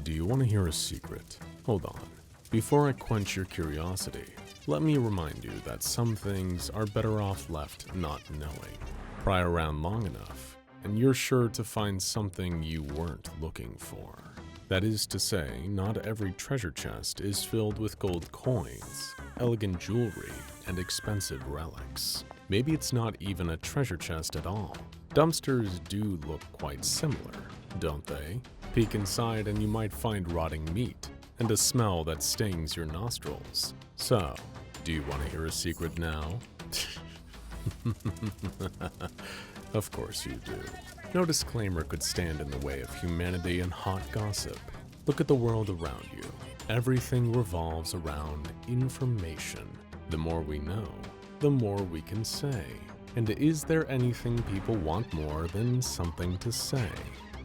Do you want to hear a secret? Hold on. Before I quench your curiosity, let me remind you that some things are better off left not knowing. Pry around long enough, and you're sure to find something you weren't looking for. That is to say, not every treasure chest is filled with gold coins, elegant jewelry, and expensive relics. Maybe it's not even a treasure chest at all. Dumpsters do look quite similar, don't they? Peek inside and you might find rotting meat and a smell that stings your nostrils. So, do you want to hear a secret now? Of course you do. No disclaimer could stand in the way of humanity and hot gossip. Look at the world around you. Everything revolves around information. The more we know, the more we can say. And is there anything people want more than something to say?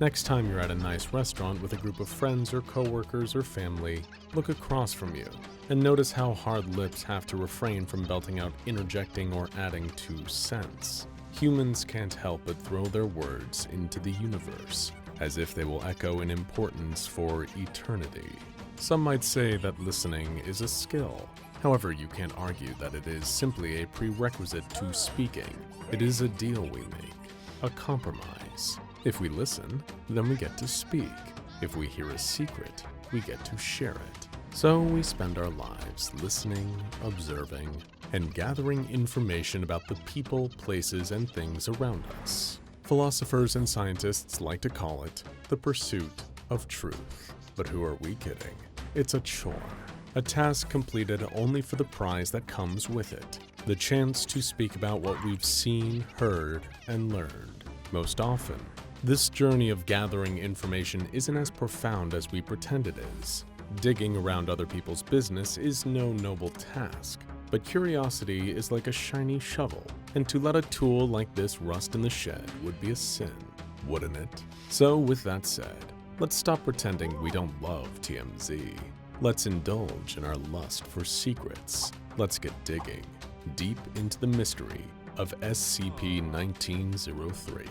Next time you're at a nice restaurant with a group of friends or coworkers or family, look across from you and notice how hard lips have to refrain from belting out interjecting or adding 2 cents. Humans can't help but throw their words into the universe, as if they will echo in importance for eternity. Some might say that listening is a skill. However, you can't argue that it is simply a prerequisite to speaking. It is a deal we make, a compromise. If we listen, then we get to speak. If we hear a secret, we get to share it. So we spend our lives listening, observing, and gathering information about the people, places, and things around us. Philosophers and scientists like to call it the pursuit of truth. But who are we kidding? It's a chore, a task completed only for the prize that comes with it, the chance to speak about what we've seen, heard, and learned. Most often, this journey of gathering information isn't as profound as we pretend it is. Digging around other people's business is no noble task, but curiosity is like a shiny shovel, and to let a tool like this rust in the shed would be a sin, wouldn't it? So with that said, let's stop pretending we don't love TMZ. Let's indulge in our lust for secrets. Let's get digging deep into the mystery of SCP-1903.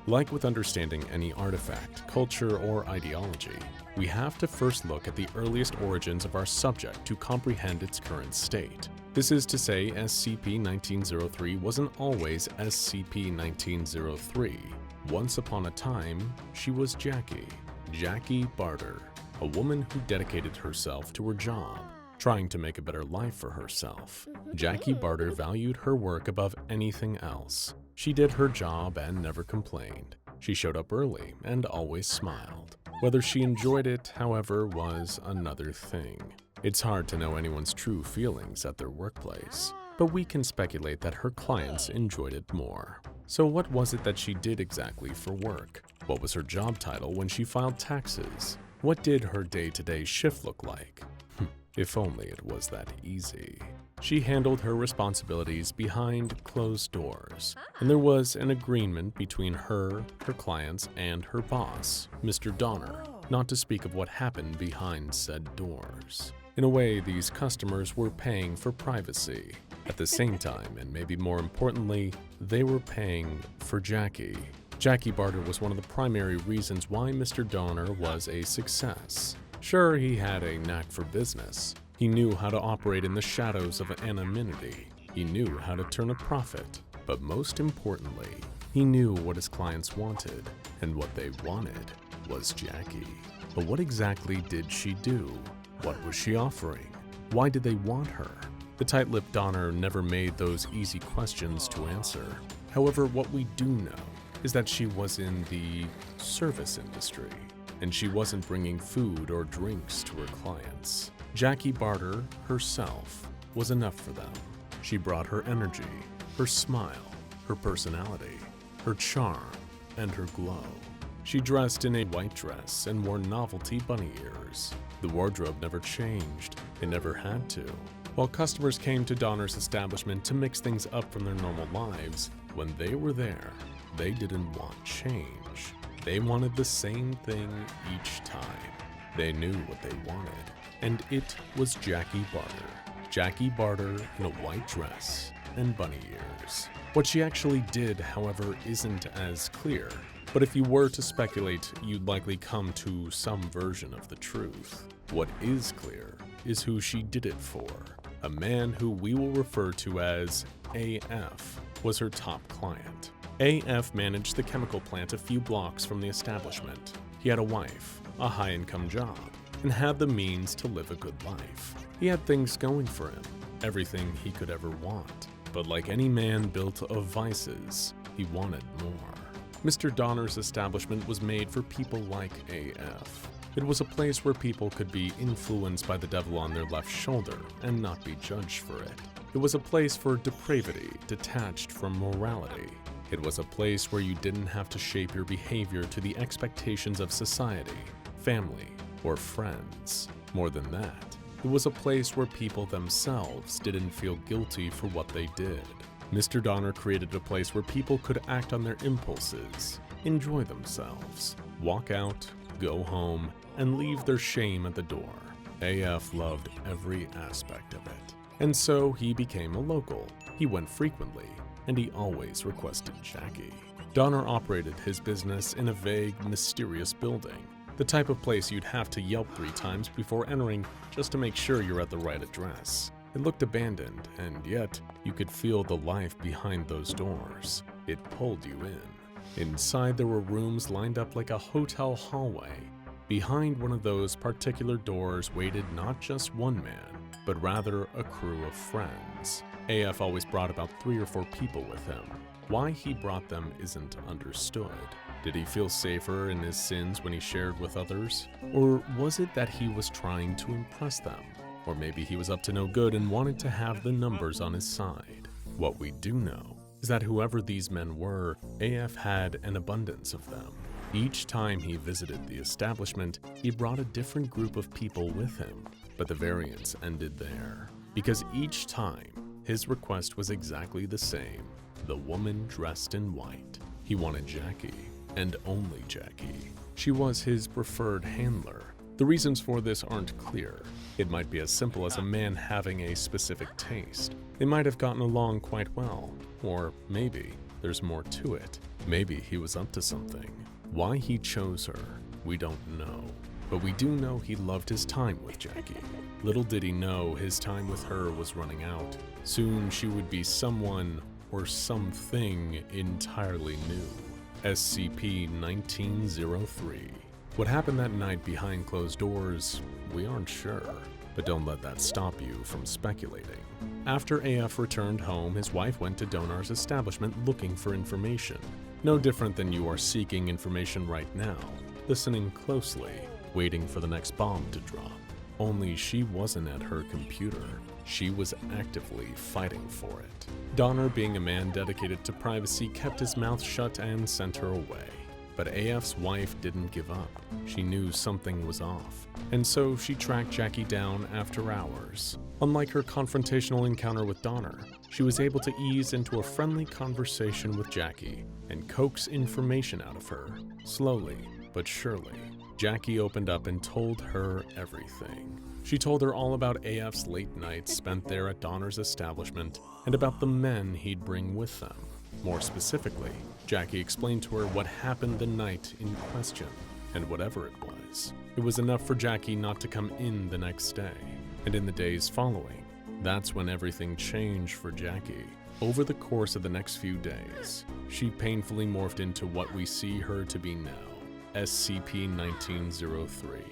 Like with understanding any artifact, culture, or ideology, we have to first look at the earliest origins of our subject to comprehend its current state. This is to say, SCP-1903 wasn't always SCP-1903. Once upon a time, she was Jackie Barter, a woman who dedicated herself to her job, trying to make a better life for herself. Jackie Barter valued her work above anything else. She did her job and never complained. She showed up early and always smiled. Whether she enjoyed it, however, was another thing. It's hard to know anyone's true feelings at their workplace, but we can speculate that her clients enjoyed it more. So what was it that she did exactly for work? What was her job title when she filed taxes? What did her day-to-day shift look like? If only it was that easy. She handled her responsibilities behind closed doors, and there was an agreement between her clients, and her boss, Mr. Donner, not to speak of what happened behind said doors. In a way, these customers were paying for privacy. At the same time, and maybe more importantly, they were paying for Jackie. Jackie Barter was one of the primary reasons why Mr. Donner was a success. Sure, he had a knack for business. He knew how to operate in the shadows of anonymity. He knew how to turn a profit. But most importantly, he knew what his clients wanted, and what they wanted was Jackie. But what exactly did she do? What was she offering? Why did they want her? The tight-lipped Donner never made those easy questions to answer. However, what we do know is that she was in the service industry, and she wasn't bringing food or drinks to her clients. Jackie Barter herself was enough for them. She brought her energy, her smile, her personality, her charm, and her glow. She dressed in a white dress and wore novelty bunny ears. The wardrobe never changed. It never had to. While customers came to Donner's establishment to mix things up from their normal lives, when they were there, they didn't want change. They wanted the same thing each time. They knew what they wanted, and it was Jackie Barter. Jackie Barter in a white dress and bunny ears. What she actually did, however, isn't as clear. but if you were to speculate, you'd likely come to some version of the truth. What is clear is who she did it for. A man who we will refer to as AF was her top client. AF managed the chemical plant a few blocks from the establishment. He had a wife, a high-income job, and had the means to live a good life. He had things going for him, everything he could ever want. But like any man built of vices, he wanted more. Mr. Donner's establishment was made for people like AF. It was a place where people could be influenced by the devil on their left shoulder and not be judged for it. It was a place for depravity detached from morality. It was a place where you didn't have to shape your behavior to the expectations of society, family, or friends. More than that, it was a place where people themselves didn't feel guilty for what they did. Mr. Donner created a place where people could act on their impulses, enjoy themselves, walk out, go home, and leave their shame at the door. AF loved every aspect of it. And so he became a local. He went frequently, and he always requested Jackie. Donner operated his business in a vague, mysterious building, the type of place you'd have to Yelp 3 times before entering just to make sure you're at the right address. It looked abandoned, and yet you could feel the life behind those doors. It pulled you in. Inside there were rooms lined up like a hotel hallway. Behind one of those particular doors waited not just one man, but rather a crew of friends. AF always brought about 3 or 4 people with him. Why he brought them isn't understood. Did he feel safer in his sins when he shared with others? Or was it that he was trying to impress them? Or maybe he was up to no good and wanted to have the numbers on his side. What we do know is that whoever these men were, AF had an abundance of them. Each time he visited the establishment, he brought a different group of people with him. But the variance ended there, because each time, his request was exactly the same: the woman dressed in white. He wanted Jackie, and only Jackie. She was his preferred handler. The reasons for this aren't clear. It might be as simple as a man having a specific taste. They might have gotten along quite well, or maybe there's more to it. Maybe he was up to something. Why he chose her, we don't know. But we do know he loved his time with Jackie. Little did he know his time with her was running out. Soon she would be someone or something entirely new. SCP-1903. What happened that night behind closed doors, we aren't sure. But don't let that stop you from speculating. After AF returned home, his wife went to Donner's establishment looking for information. No different than you are seeking information right now, listening closely, waiting for the next bomb to drop. Only she wasn't at her computer. She was actively fighting for it. Donner, being a man dedicated to privacy, kept his mouth shut and sent her away. But AF's wife didn't give up. She knew something was off, and so she tracked Jackie down after hours. Unlike her confrontational encounter with Donner, she was able to ease into a friendly conversation with Jackie and coax information out of her. Slowly but surely, Jackie opened up and told her everything. She told her all about AF's late nights spent there at Donner's establishment and about the men he'd bring with them. More specifically, Jackie explained to her what happened the night in question, and whatever it was enough for Jackie not to come in the next day. And in the days following, that's when everything changed for Jackie. Over the course of the next few days, she painfully morphed into what we see her to be now, SCP-1903.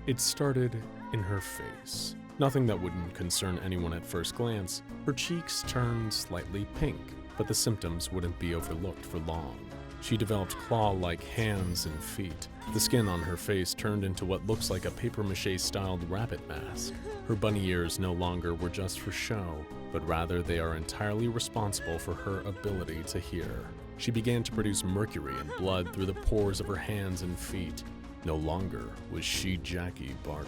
It started in her face. Nothing that wouldn't concern anyone at first glance. Her cheeks turned slightly pink, but the symptoms wouldn't be overlooked for long. She developed claw-like hands and feet. The skin on her face turned into what looks like a paper mâché-styled rabbit mask. Her bunny ears no longer were just for show, but rather they are entirely responsible for her ability to hear. She began to produce mercury and blood through the pores of her hands and feet. No longer was she Jackie Barter.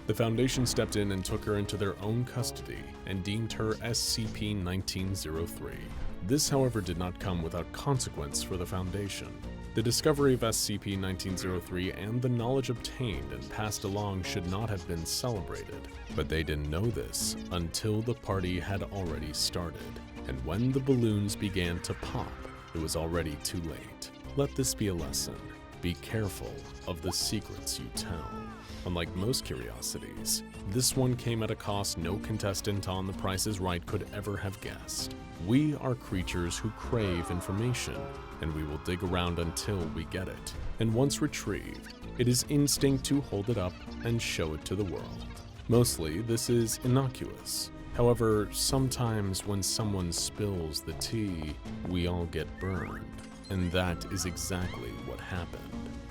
The Foundation stepped in and took her into their own custody and deemed her SCP-1903. This, however, did not come without consequence for the Foundation. The discovery of SCP-1903 and the knowledge obtained and passed along should not have been celebrated, but they didn't know this until the party had already started, and when the balloons began to pop, it was already too late. Let this be a lesson. Be careful of the secrets you tell. Unlike most curiosities, this one came at a cost no contestant on The Price is Right could ever have guessed. We are creatures who crave information, and we will dig around until we get it. And once retrieved, it is instinct to hold it up and show it to the world. Mostly, this is innocuous. However, sometimes when someone spills the tea, we all get burned. And that is exactly what happened.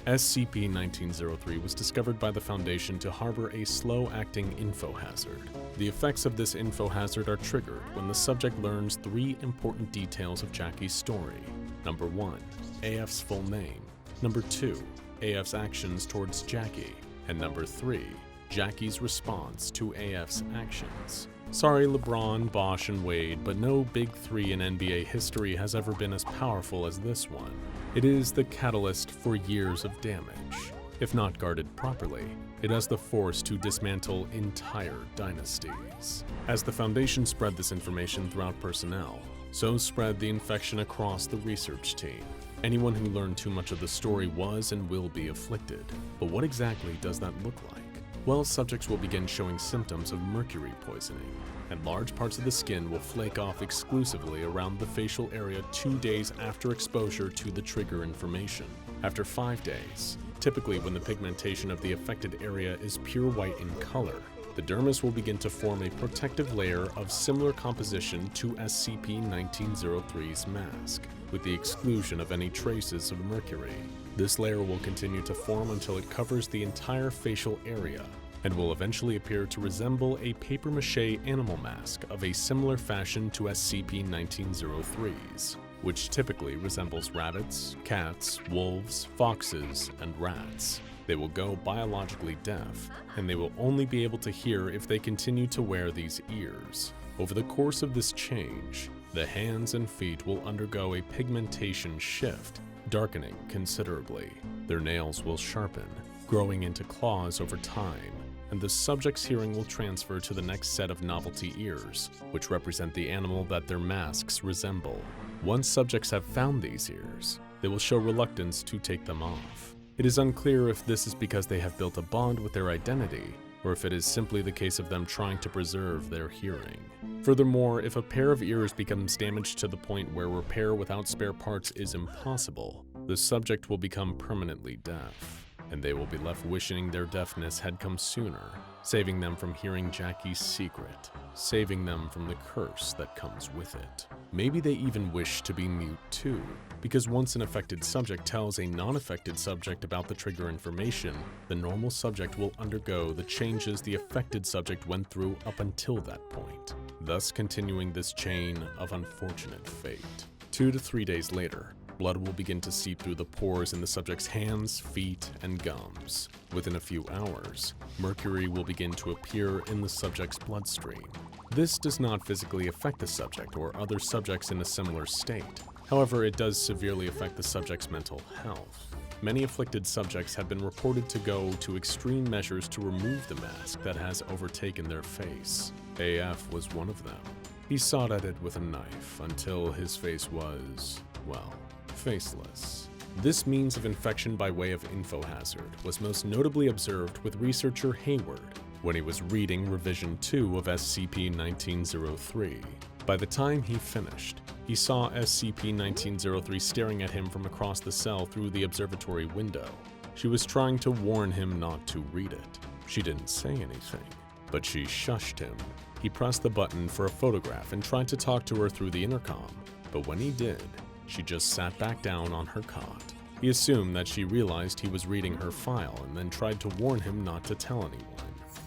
SCP-1903 was discovered by the Foundation to harbor a slow-acting info hazard. The effects of this info hazard are triggered when the subject learns 3 important details of Jackie's story. Number 1, AF's full name. Number 2, AF's actions towards Jackie. And number 3, Jackie's response to AF's actions. Sorry LeBron, Bosch, and Wade, but no big 3 in NBA history has ever been as powerful as this one. It is the catalyst for years of damage. If not guarded properly, it has the force to dismantle entire dynasties. As the Foundation spread this information throughout personnel, so spread the infection across the research team. Anyone who learned too much of the story was and will be afflicted. But what exactly does that look like? Well, subjects will begin showing symptoms of mercury poisoning, and large parts of the skin will flake off exclusively around the facial area 2 days after exposure to the trigger information. After 5 days, typically when the pigmentation of the affected area is pure white in color, the dermis will begin to form a protective layer of similar composition to SCP-1903's mask, with the exclusion of any traces of mercury. This layer will continue to form until it covers the entire facial area, and will eventually appear to resemble a papier-mâché animal mask of a similar fashion to SCP-1903's, which typically resembles rabbits, cats, wolves, foxes, and rats. They will go biologically deaf, and they will only be able to hear if they continue to wear these ears. Over the course of this change, the hands and feet will undergo a pigmentation shift, darkening considerably. Their nails will sharpen, growing into claws over time, and the subject's hearing will transfer to the next set of novelty ears, which represent the animal that their masks resemble. Once subjects have found these ears, they will show reluctance to take them off. It is unclear if this is because they have built a bond with their identity, or if it is simply the case of them trying to preserve their hearing. Furthermore, if a pair of ears becomes damaged to the point where repair without spare parts is impossible, the subject will become permanently deaf, and they will be left wishing their deafness had come sooner, saving them from hearing Jackie's secret, saving them from the curse that comes with it. Maybe they even wish to be mute too, because once an affected subject tells a non-affected subject about the trigger information, the normal subject will undergo the changes the affected subject went through up until that point, thus continuing this chain of unfortunate fate. 2 to 3 days later, blood will begin to seep through the pores in the subject's hands, feet, and gums. Within a few hours, mercury will begin to appear in the subject's bloodstream. This does not physically affect the subject or other subjects in a similar state. However, it does severely affect the subject's mental health. Many afflicted subjects have been reported to go to extreme measures to remove the mask that has overtaken their face. AF was one of them. He sawed at it with a knife until his face was, well, faceless. This means of infection by way of info hazard was most notably observed with researcher Hayward when he was reading Revision 2 of SCP-1903. By the time he finished, he saw SCP-1903 staring at him from across the cell through the observatory window. She was trying to warn him not to read it. She didn't say anything, but she shushed him. He pressed the button for a photograph and tried to talk to her through the intercom, but when he did, she just sat back down on her cot. He assumed that she realized he was reading her file and then tried to warn him not to tell anyone.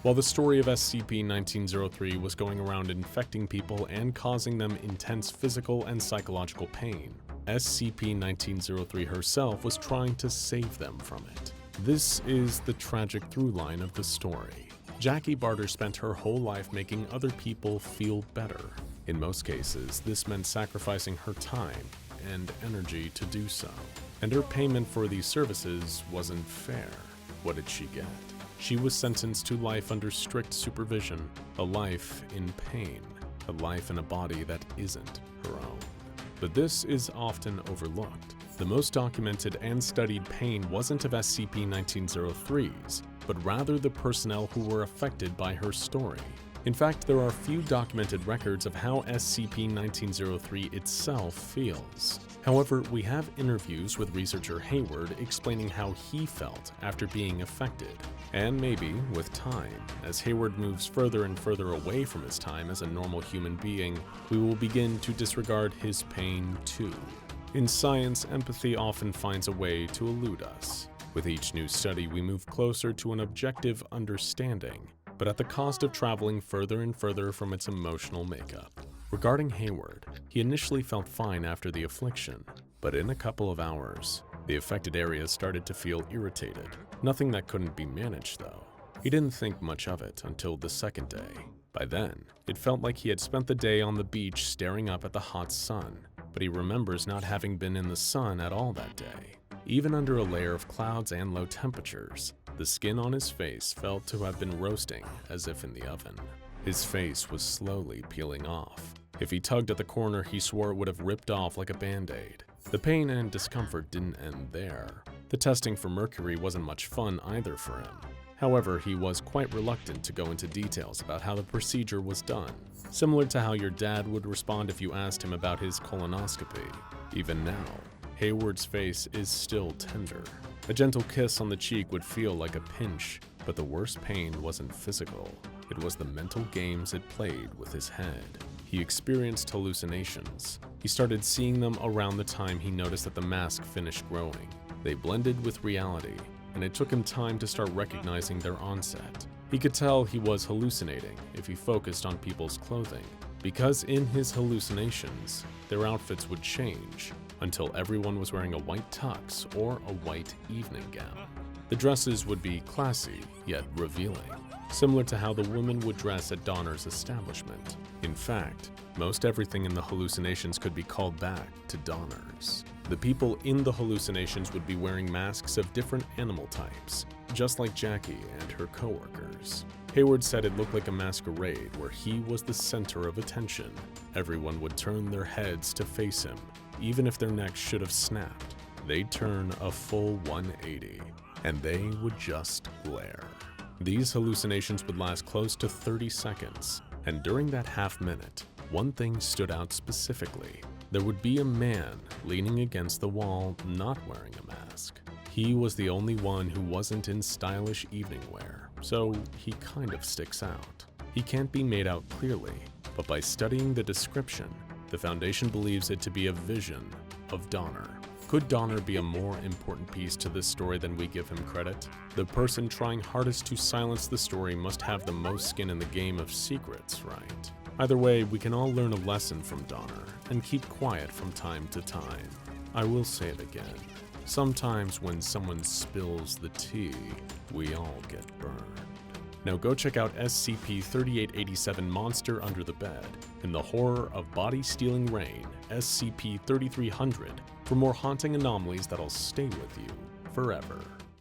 While the story of SCP-1903 was going around infecting people and causing them intense physical and psychological pain, SCP-1903 herself was trying to save them from it. This is the tragic through line of the story. Jackie Barter spent her whole life making other people feel better. In most cases, this meant sacrificing her time and energy to do so. And her payment for these services wasn't fair. What did she get? She was sentenced to life under strict supervision, a life in pain, a life in a body that isn't her own. But this is often overlooked. The most documented and studied pain wasn't of SCP-1903's, but rather the personnel who were affected by her story. In fact, there are few documented records of how SCP-1903 itself feels. However, we have interviews with researcher Hayward explaining how he felt after being affected. And maybe, with time, as Hayward moves further and further away from his time as a normal human being, we will begin to disregard his pain too. In science, empathy often finds a way to elude us. With each new study, we move closer to an objective understanding, but at the cost of traveling further and further from its emotional makeup. Regarding Hayward, he initially felt fine after the affliction, but in a couple of hours, the affected areas started to feel irritated. Nothing that couldn't be managed, though. He didn't think much of it until the second day. By then, it felt like he had spent the day on the beach staring up at the hot sun, but he remembers not having been in the sun at all that day. Even under a layer of clouds and low temperatures, the skin on his face felt to have been roasting as if in the oven. His face was slowly peeling off. If he tugged at the corner, he swore it would have ripped off like a band-aid. The pain and discomfort didn't end there. The testing for Mercury wasn't much fun either for him. However, he was quite reluctant to go into details about how the procedure was done, similar to how your dad would respond if you asked him about his colonoscopy. Even now, Hayward's face is still tender. A gentle kiss on the cheek would feel like a pinch, but the worst pain wasn't physical. It was the mental games it played with his head. He experienced hallucinations. He started seeing them around the time he noticed that the mask finished growing. They blended with reality, and it took him time to start recognizing their onset. He could tell he was hallucinating if he focused on people's clothing, because in his hallucinations, their outfits would change until everyone was wearing a white tux or a white evening gown. The dresses would be classy, yet revealing, similar to how the women would dress at Donner's establishment. In fact, most everything in the hallucinations could be called back to Donner's. The people in the hallucinations would be wearing masks of different animal types, just like Jackie and her coworkers. Hayward said it looked like a masquerade where he was the center of attention. Everyone would turn their heads to face him, even if their necks should have snapped. They'd turn a full 180, and they would just glare. These hallucinations would last close to 30 seconds, and during that half minute, one thing stood out specifically. There would be a man leaning against the wall not wearing a mask. He was the only one who wasn't in stylish evening wear, so he kind of sticks out. He can't be made out clearly, but by studying the description, the Foundation believes it to be a vision of Donner. Could Donner be a more important piece to this story than we give him credit? The person trying hardest to silence the story must have the most skin in the game of secrets, right? Either way, we can all learn a lesson from Donner and keep quiet from time to time. I will say it again. Sometimes when someone spills the tea, we all get burned. Now go check out SCP-3887 Monster Under the Bed and the Horror of Body-Stealing Rain, SCP-3300, for more haunting anomalies that'll stay with you forever.